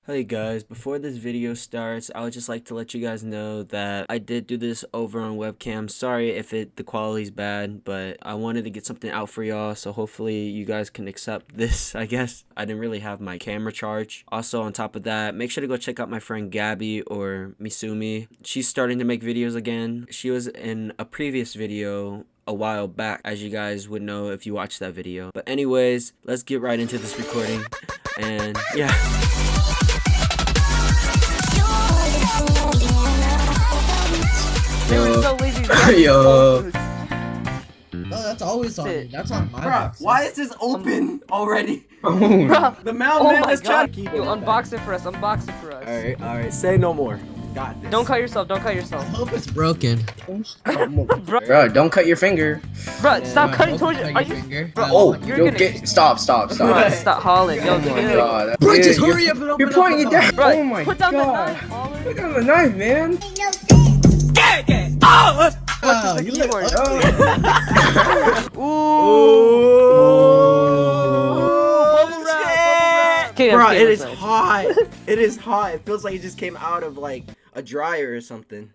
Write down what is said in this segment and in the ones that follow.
Hey guys, before this video starts, I would just like to let you guys know that I did do this over on webcam. Sorry if the quality's bad, but I wanted to get something out for y'all, so hopefully you guys can accept this, I guess. I didn't really have my camera charged. Also, on top of that, make sure to go check out my friend Gabby or Misuumi. She's starting to make videos again. She was in a previous video a while back, as you guys would know if you watched that video. But anyways, let's get right into this recording, and yeah. They were so lazy. Yo. No, that's always on me. That's on my Bruh, box. why is this open already? Bruh. The mailman is trying to keep Yo, it. unbox it for us. Unbox it for us. Alright, say no more. Got this. Don't cut yourself. Don't cut I yourself. hope it's broken. Bro, don't cut your finger. Bruh, stop Bro, cutting don't towards. cut Are your you? finger. Bro, Oh, you're yo, gonna. stop. Bruh, stop hauling. Yo, Oh my dude. god. Bro, just Dude, hurry up and open You're up pointing the it down. box. Bruh, Oh my put down the god. knife, hauler. Put down the knife, man. Oh, you look keyboard. ugly. Bubble wrap. Okay, Bro, okay, it is let's- hot. It is hot. It feels like it just came out of like a dryer or something.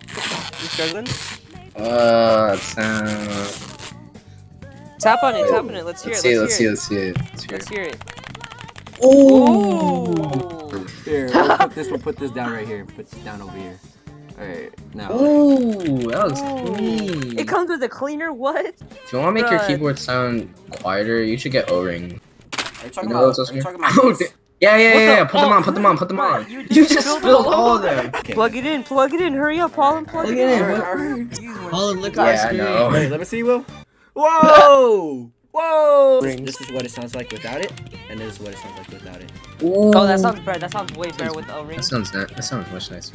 You struggling? Tap Tap on it. Tap on it. Let's hear it. Let's see it. Let's hear it. Ooh. Ooh. Here, we'll put this down right here. Put this down over here. Alright, now. Ooh, that looks Ooh. clean. It comes with a cleaner. What? If you want to make your Bruh. keyboard sound quieter, you should get O-ring. Are you talking You know about, what's are you supposed talking to be- about this? Yeah. What the- Put them on. Bruh, you You just just spilled spilled all all of over. them. Plug it in. Hurry up, Paul, and plug it in. Oh, look Yeah, at I the screen. know. Wait, let me see, Will. Whoa! Whoa! This is what it sounds like without it, and this is what it sounds like without it. Ooh. Oh, that sounds better. That sounds way better with the ring. That sounds much nicer.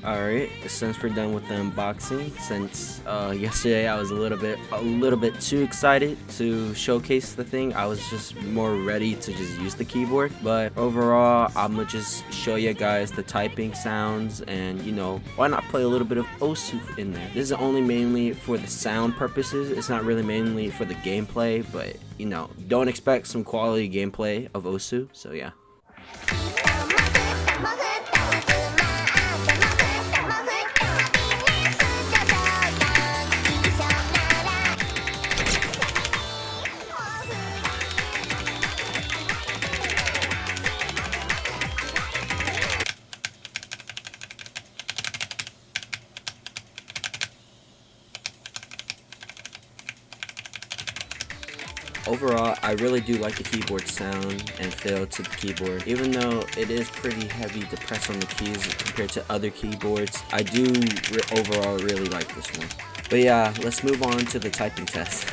Alright, since we're done with the unboxing, since yesterday I was a little bit too excited to showcase the thing, I was just more ready to just use the keyboard. But overall, I'm gonna just show you guys the typing sounds, and you know, why not play a little bit of Osu in there? This is only mainly for the sound purposes. It's not really mainly for the gameplay, but you know, don't expect some quality gameplay of Osu. So yeah. Overall, I really do like the keyboard sound and feel to the keyboard. Even though it is pretty heavy to press on the keys compared to other keyboards, I do overall really like this one. But yeah, let's move on to the typing test.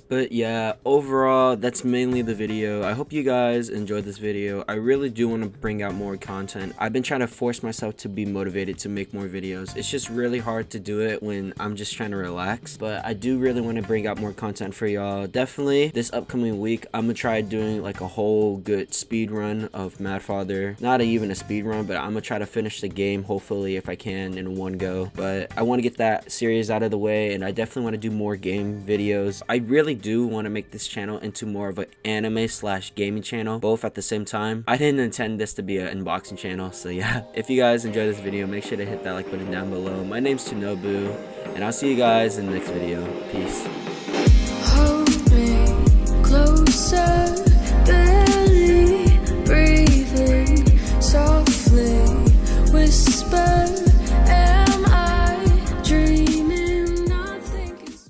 But yeah, overall, that's mainly the video. I hope you guys enjoyed this video. I really do want to bring out more content. I've been trying to force myself to be motivated to make more videos. It's just really hard to do it when I'm just trying to relax. But I do really want to bring out more content for y'all. Definitely, this upcoming week, I'm going to try doing like a whole good speed run of Mad Father. Not even a speed run, but I'm going to try to finish the game, hopefully, if I can, in one go. But I want to get that series out of the way, and I definitely want to do more game videos. I really do want to make this channel into more of an anime/gaming channel, both at the same time. I didn't intend this to be an unboxing channel, so yeah. If you guys enjoyed this video, make sure to hit that like button down below. My name's Tanobu, and I'll see you guys in the next video. Peace. Hold me closer.